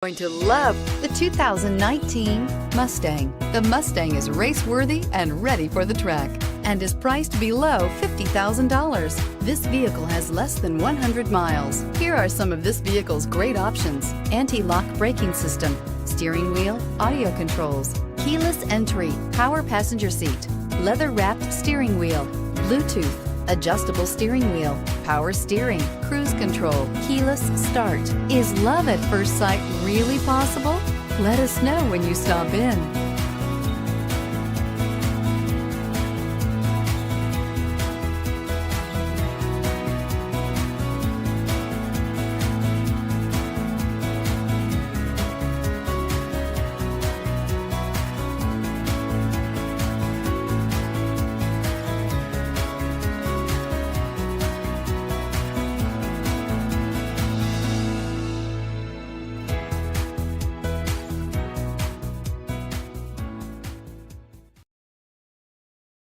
Going to love the 2019 Mustang. The Mustang is race-worthy and ready for the track and is priced below $50,000. This vehicle has less than 100 miles. Here are some of this vehicle's great options: anti-lock braking system, steering wheel audio controls, keyless entry, power passenger seat, leather-wrapped steering wheel, Bluetooth, adjustable steering wheel, power steering, cruise control, keyless start. Is love at first sight really possible? Let us know when you stop in.